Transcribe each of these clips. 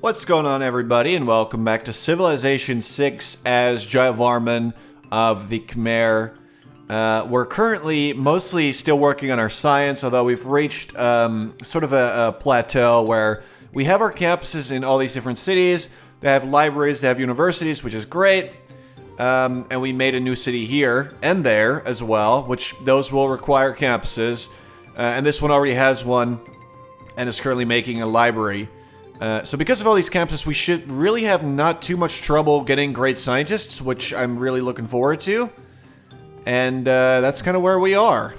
What's going on, everybody, and welcome back to Civilization 6 as Jayavarman of the Khmer. We're currently mostly still working on our science, although we've reached sort of a plateau where we have our campuses in all these different cities. They have libraries, they have universities, which is great. And we made a new city here and there as well, which those will require campuses. And this one already has one and is currently making a library. So because of all these campuses, we should really have not too much trouble getting great scientists, which I'm really looking forward to. And that's kind of where we are.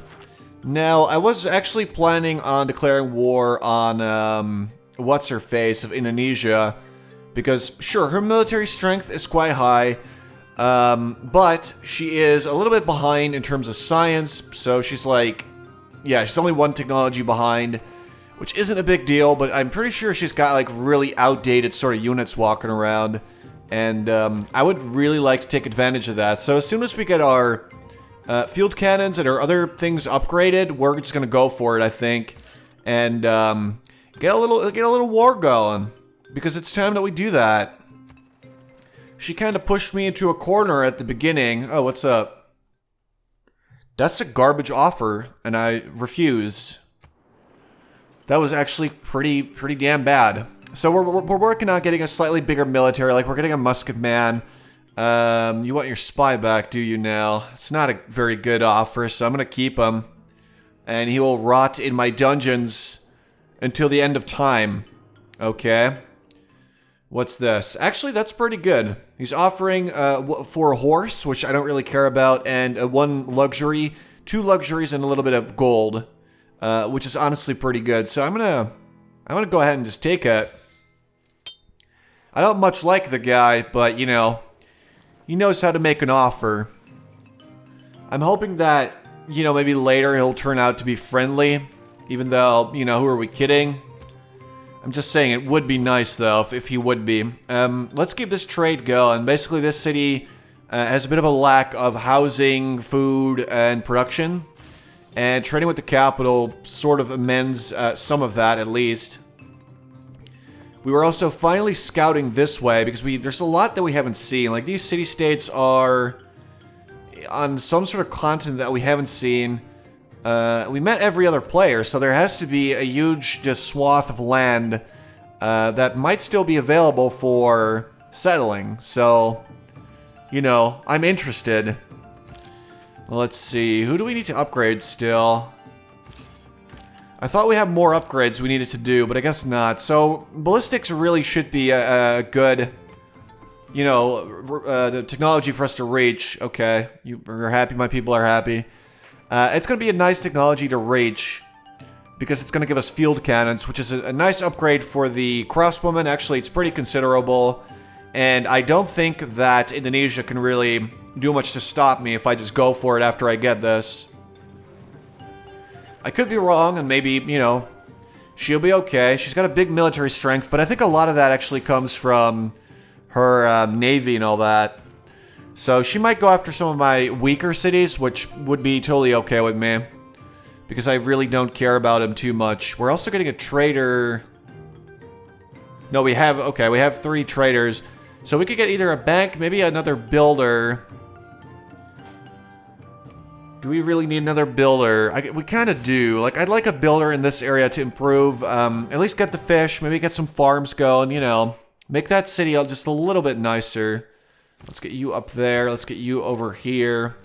Now, I was actually planning on declaring war on what's-her-face of Indonesia, because sure, her military strength is quite high, but she is a little bit behind in terms of science, so she's like, yeah, she's only one technology behind, which isn't a big deal, but I'm pretty sure she's got like really outdated sort of units walking around, and I would really like to take advantage of that. So as soon as we get our field cannons and our other things upgraded, we're just gonna go for it, I think, and get a little war going, because it's time that we do that. She kind of pushed me into a corner at the beginning. Oh, what's up? That's a garbage offer, and I refused. That was actually pretty damn bad. So we're working on getting a slightly bigger military. Like, we're getting a musket man. You want your spy back, do you now? It's not a very good offer, so I'm gonna keep him. And he will rot in my dungeons until the end of time. Okay. What's this? Actually, that's pretty good. He's offering for a horse, which I don't really care about, and one luxury, 2 luxuries, and a little bit of gold. Which is honestly pretty good. So I'm gonna go ahead and just take it. I don't much like the guy, but you know, he knows how to make an offer. I'm hoping that, you know, maybe later he'll turn out to be friendly, even though, you know, who are we kidding? I'm just saying it would be nice though if he would be. Let's keep this trade going. Basically, this city has a bit of a lack of housing, food, and production. And trading with the capital sort of amends some of that, at least. We were also finally scouting this way, because there's a lot that we haven't seen. Like, these city-states are on some sort of continent that we haven't seen. We met every other player, so there has to be a huge just swath of land that might still be available for settling. So, you know, I'm interested. Let's see, who do we need to upgrade still? I thought we had more upgrades we needed to do, but I guess not. So, ballistics really should be a good, you know, the technology for us to reach. Okay, you're happy, my people are happy. It's going to be a nice technology to reach, because it's going to give us field cannons, which is a nice upgrade for the crossbowmen. Actually, it's pretty considerable, and I don't think that Indonesia can really do much to stop me if I just go for it after I get this. I could be wrong, and maybe, you know, she'll be okay. She's got a big military strength, but I think a lot of that actually comes from her navy and all that. So she might go after some of my weaker cities, which would be totally okay with me, because I really don't care about him too much. We're also getting a trader. No, we have 3 traders. So we could get either a bank, maybe another builder. Do we really need another builder? We kind of do. Like, I'd like a builder in this area to improve, at least get the fish, maybe get some farms going, you know. Make that city just a little bit nicer. Let's get you up there. Let's get you over here.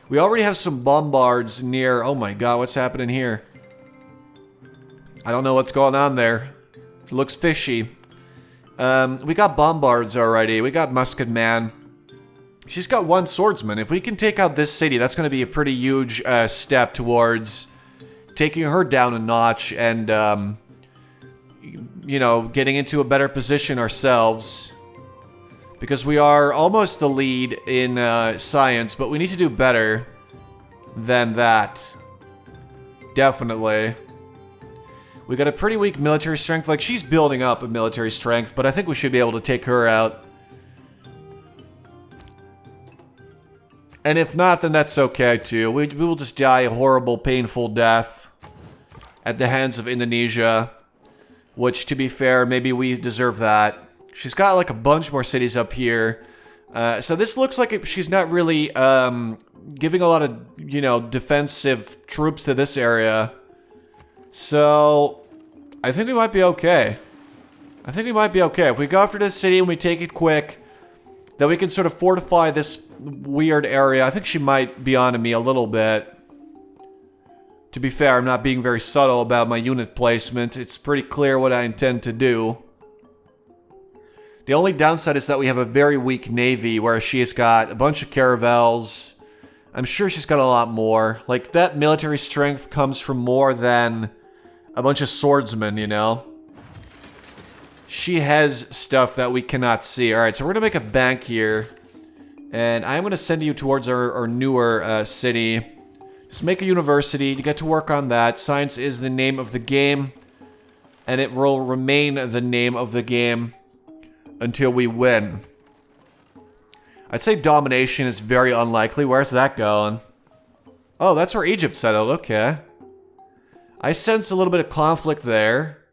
We already have some bombards near. Oh my god, what's happening here? I don't know what's going on there. It looks fishy. We got bombards already. We got musket man. She's got 1 swordsman. If we can take out this city, that's going to be a pretty huge step towards taking her down a notch and, you know, getting into a better position ourselves. Because we are almost the lead in science, but we need to do better than that. Definitely. We got a pretty weak military strength. Like, she's building up a military strength, but I think we should be able to take her out. And if not, then that's okay too. We will just die a horrible, painful death at the hands of Indonesia. which, to be fair, maybe we deserve that. She's got like a bunch more cities up here. So this looks like she's not really giving a lot of, you know, defensive troops to this area. So I think we might be okay. I think we might be okay. If we go after this city and we take it quick, then we can sort of fortify this weird area. I think she might be onto me a little bit. To be fair, I'm not being very subtle about my unit placement. It's pretty clear what I intend to do. The only downside is that we have a very weak navy, where she's got a bunch of caravels. I'm sure she's got a lot more. Like, that military strength comes from more than a bunch of swordsmen, you know? She has stuff that we cannot see. Alright, so we're going to make a bank here. And I'm going to send you towards our newer city. Just make a university. You get to work on that. Science is the name of the game. And it will remain the name of the game until we win. I'd say domination is very unlikely. Where's that going? Oh, that's where Egypt settled. Okay. I sense a little bit of conflict there.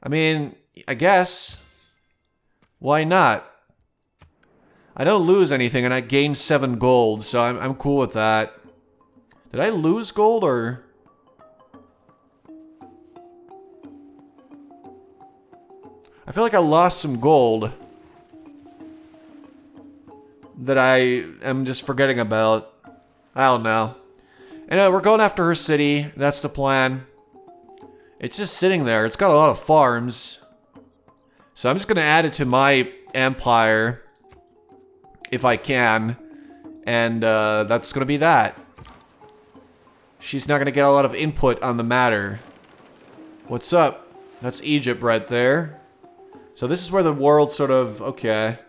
I mean, I guess. Why not? I don't lose anything and I gain 7 gold, so I'm cool with that. Did I lose gold or... I feel like I lost some gold that I am just forgetting about. I don't know. Anyway, we're going after her city. That's the plan. It's just sitting there. It's got a lot of farms. So I'm just going to add it to my empire if I can. And that's going to be that. She's not going to get a lot of input on the matter. What's up? That's Egypt right there. So this is where the world sort of... Okay.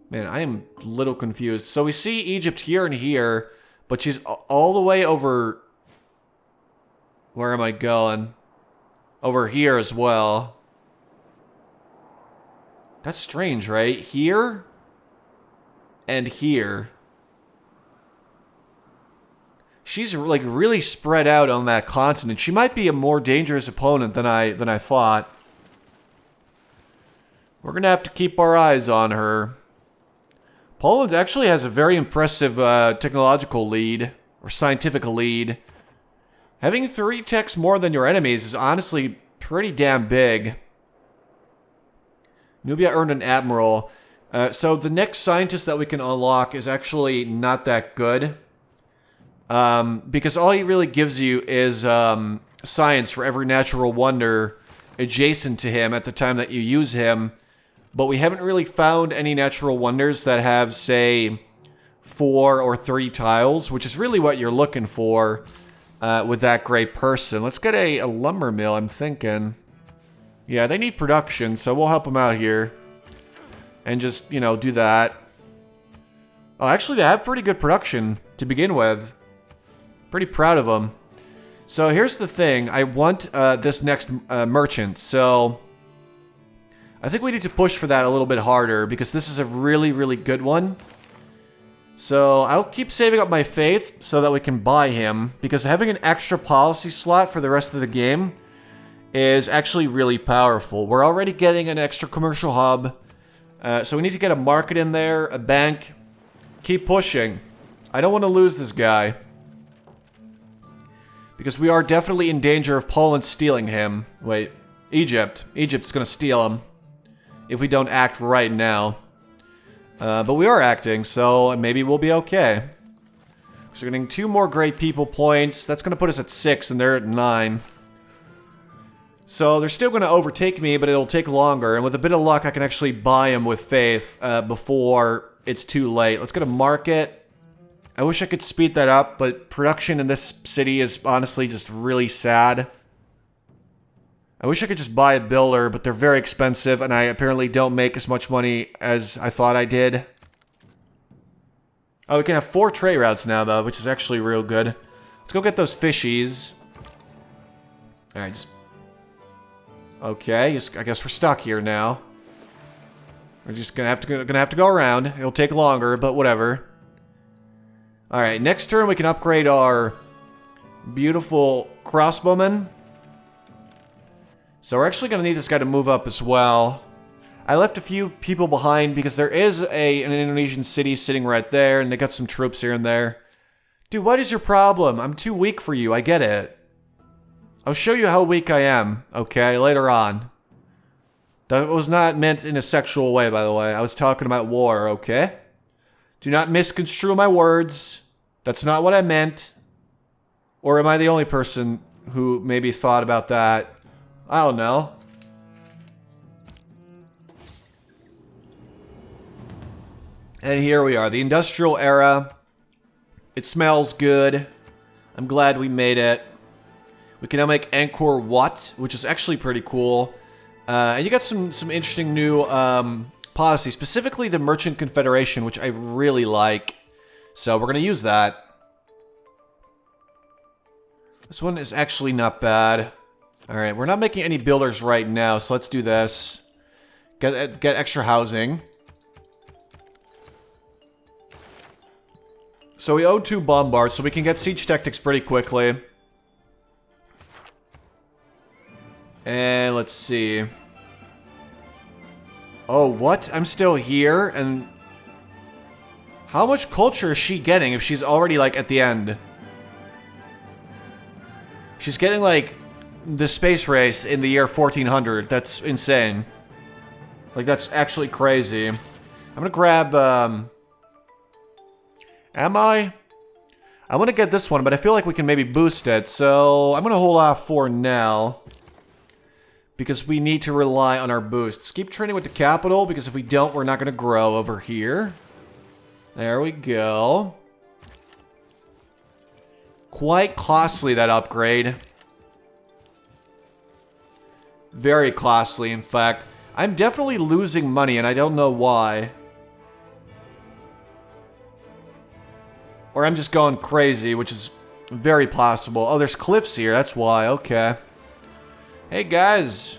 Man, I am a little confused. So we see Egypt here and here, but she's all the way over... Where am I going? Over here as well. That's strange, right? Here and here. She's like really spread out on that continent. She might be a more dangerous opponent than I thought. We're gonna have to keep our eyes on her. Poland actually has a very impressive technological lead, or scientific lead. Having 3 techs more than your enemies is honestly pretty damn big. Nubia earned an admiral. So the next scientist that we can unlock is actually not that good. Because all he really gives you is science for every natural wonder adjacent to him at the time that you use him. But we haven't really found any natural wonders that have, say, 4 or 3 tiles, which is really what you're looking for with that great person. Let's get a lumber mill, I'm thinking. Yeah, they need production, so we'll help them out here. And just, you know, do that. Oh, actually, they have pretty good production to begin with. Pretty proud of them. So here's the thing. I want this next merchant, so... I think we need to push for that a little bit harder, because this is a really, really good one. So I'll keep saving up my faith so that we can buy him, because having an extra policy slot for the rest of the game is actually really powerful. We're already getting an extra commercial hub, so we need to get a market in there, a bank. Keep pushing. I don't want to lose this guy, because we are definitely in danger of Poland stealing him. Wait, Egypt. Egypt's gonna steal him if we don't act right now. But we are acting, so maybe we'll be okay. So we're getting 2 more great people points. That's going to put us at 6, and they're at 9. So they're still going to overtake me, but it'll take longer. And with a bit of luck, I can actually buy them with faith before it's too late. Let's get a market. I wish I could speed that up, but production in this city is honestly just really sad. I wish I could just buy a builder, but they're very expensive, and I apparently don't make as much money as I thought I did. Oh, we can have 4 trade routes now, though, which is actually real good. Let's go get those fishies. Alright, just... Okay, I guess we're stuck here now. We're just gonna have to go around. It'll take longer, but whatever. Alright, next turn we can upgrade our beautiful crossbowmen. So we're actually going to need this guy to move up as well. I left a few people behind because there is an Indonesian city sitting right there, and they got some troops here and there. Dude, what is your problem? I'm too weak for you, I get it. I'll show you how weak I am, okay, later on. That was not meant in a sexual way, by the way. I was talking about war, okay? Do not misconstrue my words. That's not what I meant. Or am I the only person who maybe thought about that? I don't know. And here we are, the industrial era. It smells good. I'm glad we made it. We can now make Angkor Wat, which is actually pretty cool. And you got some interesting new policies, specifically the Merchant Confederation, which I really like. So we're going to use that. This one is actually not bad. Alright, we're not making any builders right now, so let's do this. Get extra housing. So we own 2 bombards, so we can get siege tactics pretty quickly. And let's see. Oh, what? I'm still here? And how much culture is she getting if she's already, like, at the end? She's getting, like, the space race in the year 1400. That's insane. Like, that's actually crazy. I'm gonna grab, am I? I want to get this one, but I feel like we can maybe boost it, so I'm gonna hold off for now. Because we need to rely on our boosts. Keep training with the capital, because if we don't, we're not gonna grow over here. There we go. Quite costly, that upgrade. Very costly, in fact. I'm definitely losing money, and I don't know why. Or I'm just going crazy, which is very possible. Oh, there's cliffs here, that's why, okay. Hey, guys.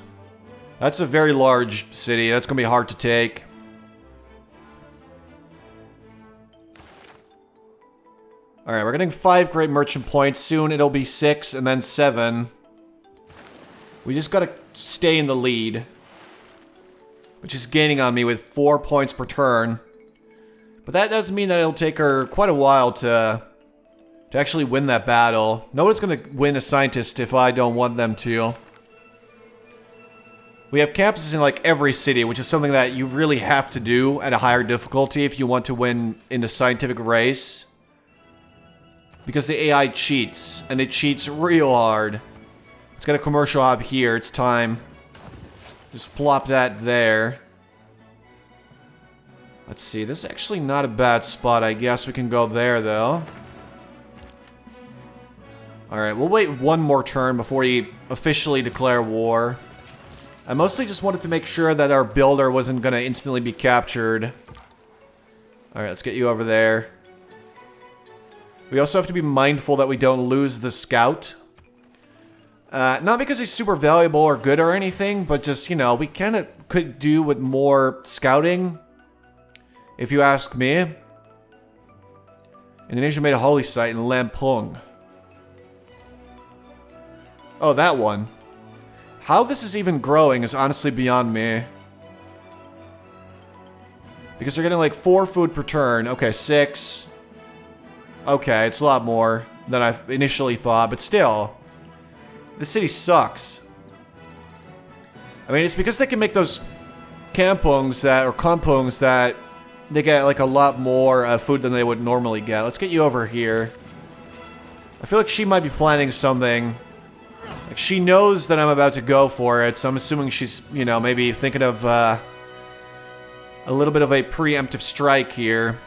That's a very large city, that's gonna be hard to take. Alright, we're getting 5 great merchant points. Soon it'll be 6, and then 7. We just gotta stay in the lead. Which is gaining on me with 4 points per turn. But that does mean that it'll take her quite a while to actually win that battle. Nobody's gonna win a scientist if I don't want them to. We have campuses in like every city, which is something that you really have to do at a higher difficulty if you want to win in the scientific race. Because the AI cheats, and it cheats real hard. Let's get a commercial hub here, it's time. Just plop that there. Let's see, this is actually not a bad spot. I guess we can go there, though. Alright, we'll wait one more turn before we officially declare war. I mostly just wanted to make sure that our builder wasn't going to instantly be captured. Alright, let's get you over there. We also have to be mindful that we don't lose the scout. Not because he's super valuable or good or anything, but just, you know, we kind of could do with more scouting. If you ask me. Indonesia made a holy site in Lampung. Oh, that one. How this is even growing is honestly beyond me. Because they're getting like 4 food per turn. Okay, 6. Okay, it's a lot more than I initially thought, but still. This city sucks. I mean, it's because they can make those kampungs that, or kampungs that they get like a lot more food than they would normally get. Let's get you over here. I feel like she might be planning something. Like she knows that I'm about to go for it, so I'm assuming she's, you know, maybe thinking of a little bit of a preemptive strike here.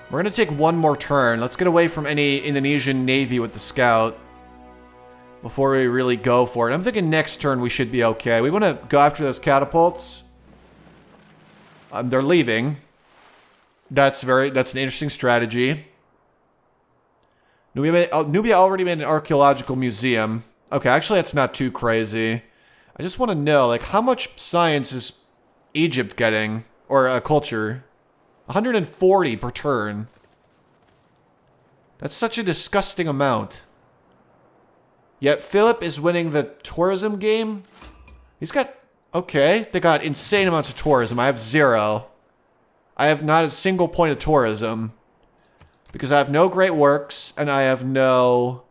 We're gonna take one more turn. Let's get away from any Indonesian navy with the scout before we really go for it. I'm thinking next turn we should be okay. We want to go after those catapults. They're leaving. That's an interesting strategy. Nubia already made an archaeological museum. Okay, actually that's not too crazy. I just want to know, like, how much science is Egypt getting? Or culture? 140 per turn. That's such a disgusting amount. Yet Philip is winning the tourism game? He's got... Okay, they got insane amounts of tourism. I have 0. I have not a single point of tourism. Because I have no great works, and I have no...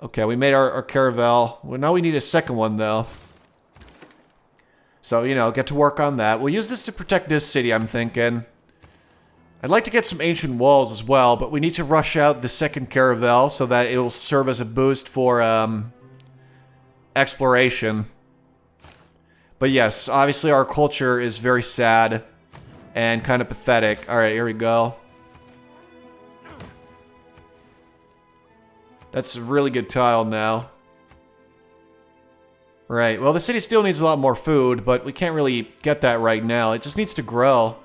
Okay, we made our caravel. Well, now we need a second one, though. So, you know, get to work on that. We'll use this to protect this city, I'm thinking. I'd like to get some ancient walls as well, but we need to rush out the second caravel so that it'll serve as a boost for exploration. But yes, obviously our culture is very sad and kind of pathetic. Alright, here we go. That's a really good tile now. Right, well the city still needs a lot more food, but we can't really get that right now. It just needs to grow.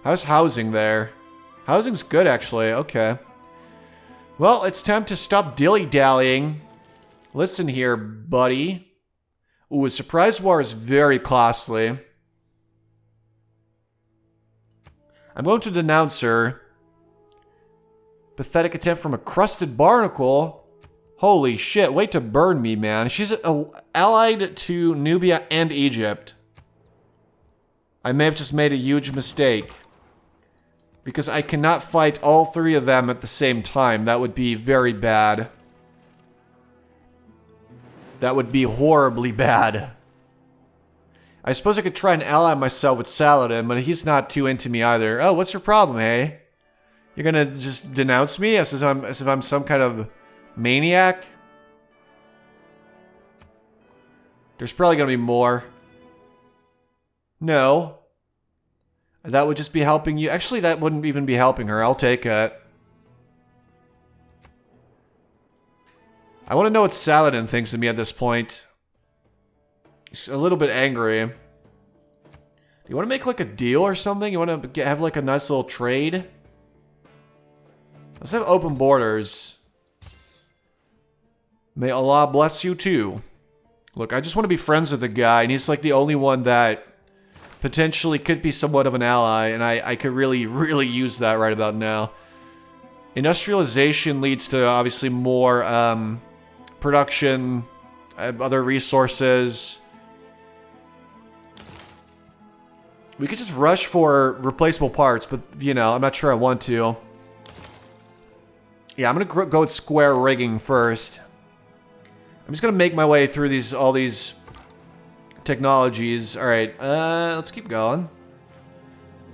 How's housing there? Housing's good, actually. Okay. Well, it's time to stop dilly-dallying. Listen here, buddy. Ooh, a surprise war is very costly. I'm going to denounce her. Pathetic attempt from a crusted barnacle. Holy shit, wait to burn me, man. She's allied to Nubia and Egypt. I may have just made a huge mistake. Because I cannot fight all 3 of them at the same time. That would be very bad. That would be horribly bad. I suppose I could try and ally myself with Saladin, but he's not too into me either. Oh, what's your problem, hey? You're gonna just denounce me as if I'm some kind of maniac? There's probably gonna be more. No. That would just be helping you. Actually, that wouldn't even be helping her. I'll take it. I want to know what Saladin thinks of me at this point. He's a little bit angry. Do you want to make like a deal or something? You want to have like a nice little trade? Let's have open borders. May Allah bless you too. Look, I just want to be friends with the guy, and he's like the only one that potentially could be somewhat of an ally, and I could really, really use that right about now. Industrialization leads to, obviously, more production, other resources. We could just rush for replaceable parts, but, you know, I'm not sure I want to. Yeah, I'm going to go with square rigging first. I'm just going to make my way through all these technologies. Alright, let's keep going.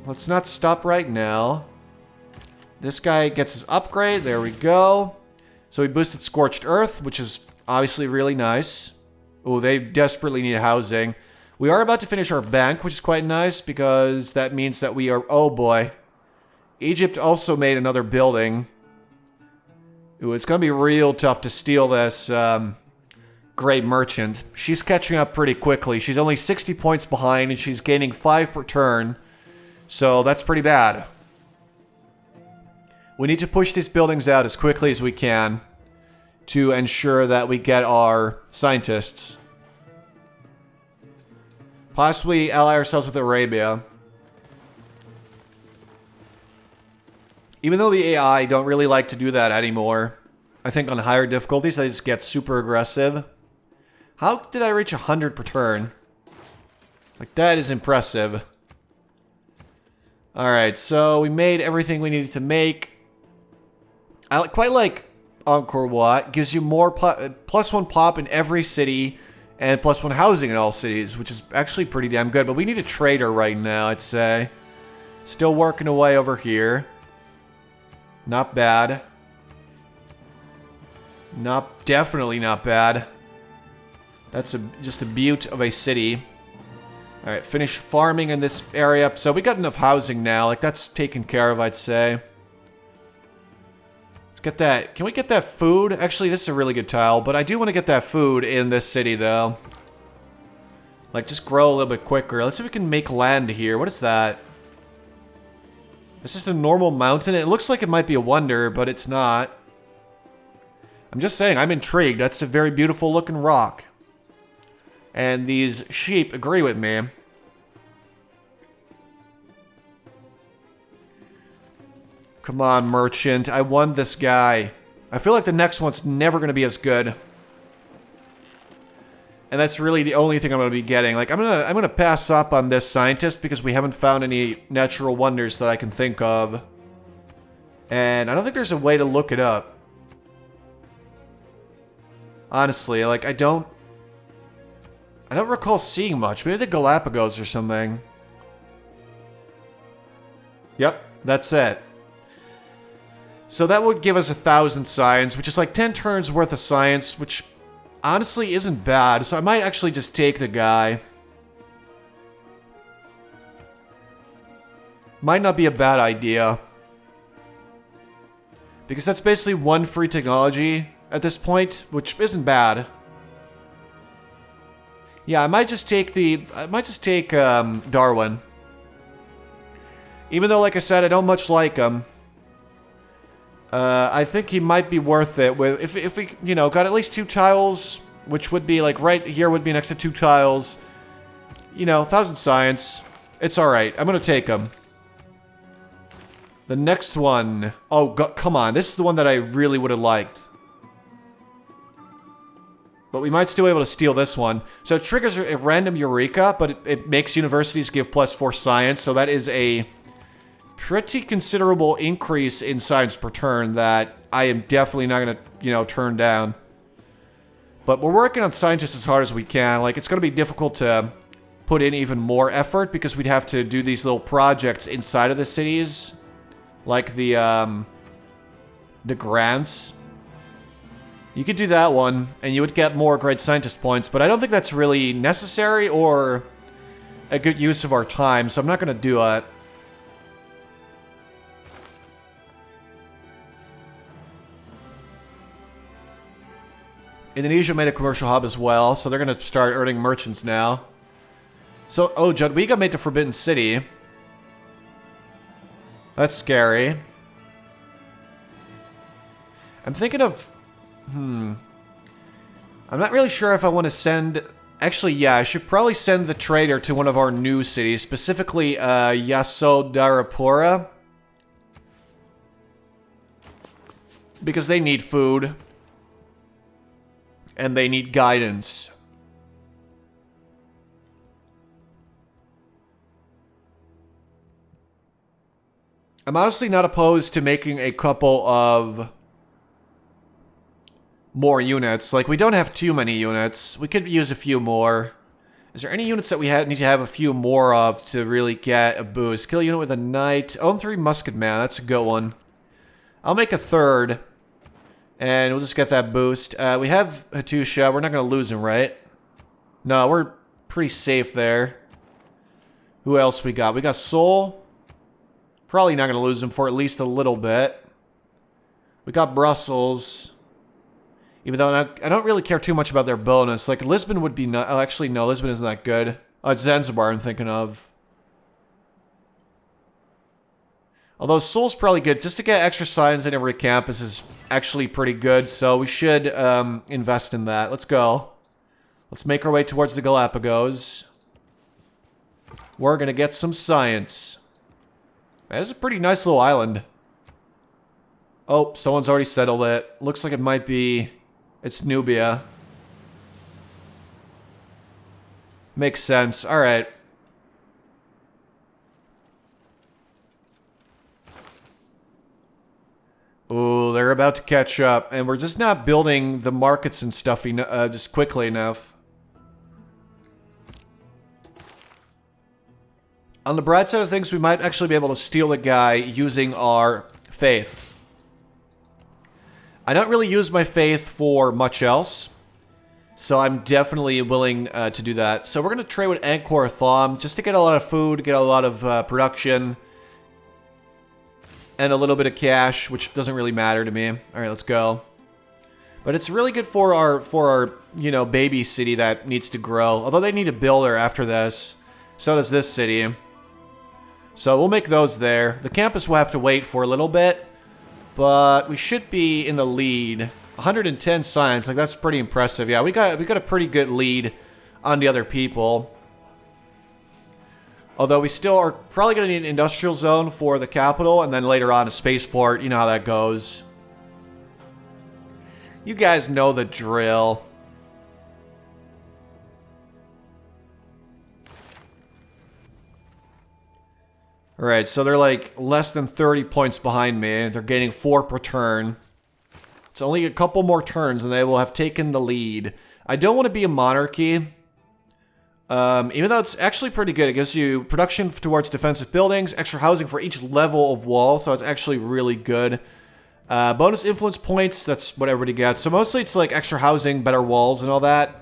Let's not stop right now. This guy gets his upgrade. There we go. So we boosted Scorched Earth, which is obviously really nice. Oh, they desperately need housing. We are about to finish our bank, which is quite nice because that means that we are... Oh boy. Egypt also made another building. Ooh, it's going to be real tough to steal this great merchant. She's catching up pretty quickly. She's only 60 points behind and she's gaining 5 per turn. So that's pretty bad. We need to push these buildings out as quickly as we can to ensure that we get our scientists. Possibly ally ourselves with Arabia. Even though the AI don't really like to do that anymore. I think on higher difficulties they just get super aggressive. How did I reach 100 per turn? Like, that is impressive. Alright, so we made everything we needed to make. I quite like Angkor Wat. Gives you more +1 pop in every city and +1 housing in all cities, which is actually pretty damn good. But we need a trader right now, I'd say. Still working away over here. Not bad. Definitely not bad. That's just a beaut of a city. Alright, finish farming in this area. So we got enough housing now. Like, that's taken care of, I'd say. Let's get that. Can we get that food? Actually, this is a really good tile, but I do want to get that food in this city, though. Like, just grow a little bit quicker. Let's see if we can make land here. What is that? It's just a normal mountain. It looks like it might be a wonder, but it's not. I'm just saying, I'm intrigued. That's a very beautiful looking rock. And these sheep agree with me. Come on, merchant. I won this guy. I feel like the next one's never going to be as good. And that's really the only thing I'm going to be getting. Like, I'm gonna pass up on this scientist because we haven't found any natural wonders that I can think of. And I don't think there's a way to look it up. Honestly, like, I don't recall seeing much. Maybe the Galapagos or something. Yep, that's it. So that would give us 1,000 science, which is like 10 turns worth of science, which honestly isn't bad. So I might actually just take the guy. Might not be a bad idea. Because that's basically one free technology at this point, which isn't bad. Yeah, I might just take Darwin. Even though, like I said, I don't much like him. I think he might be worth it with if we, you know, got at least 2 tiles, which would be like right here would be next to 2 tiles. You know, 1,000 science. It's all right. I'm gonna take him. The next one. Oh, come on. This is the one that I really would have liked. But we might still be able to steal this one. So it triggers a random Eureka, but it makes universities give +4 science. So that is a pretty considerable increase in science per turn that I am definitely not going to, you know, turn down. But we're working on scientists as hard as we can. Like, it's going to be difficult to put in even more effort because we'd have to do these little projects inside of the cities. Like the grants. You could do that one, and you would get more great scientist points, but I don't think that's really necessary or a good use of our time, so I'm not going to do it. Indonesia made a commercial hub as well, so they're going to start earning merchants now. So, oh, Jadwiga made the Forbidden City. That's scary. I'm thinking of... I'm not really sure if I want to send... Actually, yeah, I should probably send the trader to one of our new cities, specifically Yasodharapura. Because they need food. And they need guidance. I'm honestly not opposed to making a couple of more units. Like, we don't have too many units. We could use a few more. Is there any units that we need to have a few more of to really get a boost? Kill a unit with a knight. Own 3 musket man. That's a good one. I'll make a 3rd. And we'll just get that boost. We have Hattusha. We're not going to lose him, right? No, we're pretty safe there. Who else we got? We got Seoul. Probably not going to lose him for at least a little bit. We got Brussels. Even though I don't really care too much about their bonus. Like, Lisbon would be... Oh, actually, no. Lisbon isn't that good. Oh, it's Zanzibar I'm thinking of. Although Seoul's probably good. Just to get extra science in every campus is actually pretty good. So we should invest in that. Let's go. Let's make our way towards the Galapagos. We're going to get some science. That's a pretty nice little island. Oh, someone's already settled it. Looks like it might be... It's Nubia. Makes sense. Alright. Ooh, they're about to catch up. And we're just not building the markets and stuff just quickly enough. On the bright side of things, we might actually be able to steal the guy using our faith. I don't really use my faith for much else. So I'm definitely willing to do that. So we're going to trade with Angkor Thom just to get a lot of food, get a lot of production. And a little bit of cash, which doesn't really matter to me. Alright, let's go. But it's really good for our, you know, baby city that needs to grow. Although they need a builder after this. So does this city. So we'll make those there. The campus will have to wait for a little bit. But we should be in the lead. 110 science, like that's pretty impressive. Yeah, we got a pretty good lead on the other people. Although we still are probably going to need an industrial zone for the capital, and then later on a spaceport. You know how that goes. You guys know the drill. Alright, so they're like less than 30 points behind me. They're gaining 4 per turn. It's only a couple more turns and they will have taken the lead. I don't want to be a monarchy. Even though it's actually pretty good. It gives you production towards defensive buildings, extra housing for each level of wall, so it's actually really good. Bonus influence points, that's what everybody gets. So mostly it's like extra housing, better walls, and all that.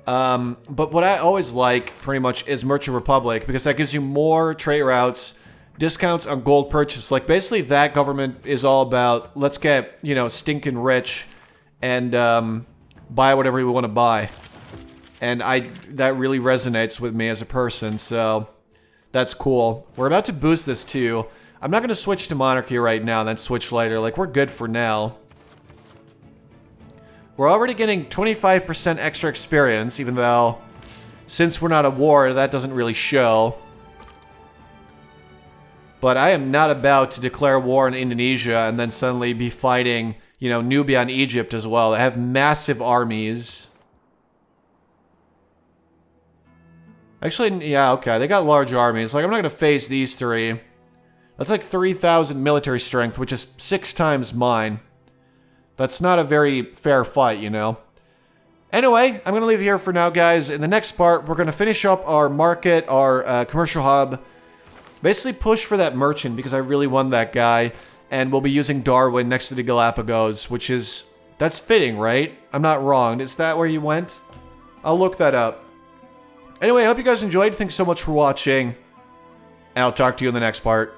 But what I always like, pretty much, is Merchant Republic, because that gives you more trade routes, discounts on gold purchase. Like, basically, that government is all about, let's get, you know, stinking rich, and buy whatever we want to buy. And that really resonates with me as a person, so that's cool. We're about to boost this, too. I'm not going to switch to monarchy right now and then switch later. Like, we're good for now. We're already getting 25% extra experience, even though, since we're not at war, that doesn't really show. But I am not about to declare war in Indonesia and then suddenly be fighting, you know, Nubia and Egypt as well. They have massive armies. Actually, yeah, okay, they got large armies. Like, I'm not going to face these three. That's like 3,000 military strength, which is 6 times mine. That's not a very fair fight, you know. Anyway, I'm going to leave it here for now, guys. In the next part, we're going to finish up our market, our commercial hub. Basically push for that merchant, because I really want that guy. And we'll be using Darwin next to the Galapagos, which is... That's fitting, right? I'm not wrong. Is that where you went? I'll look that up. Anyway, I hope you guys enjoyed. Thanks so much for watching. And I'll talk to you in the next part.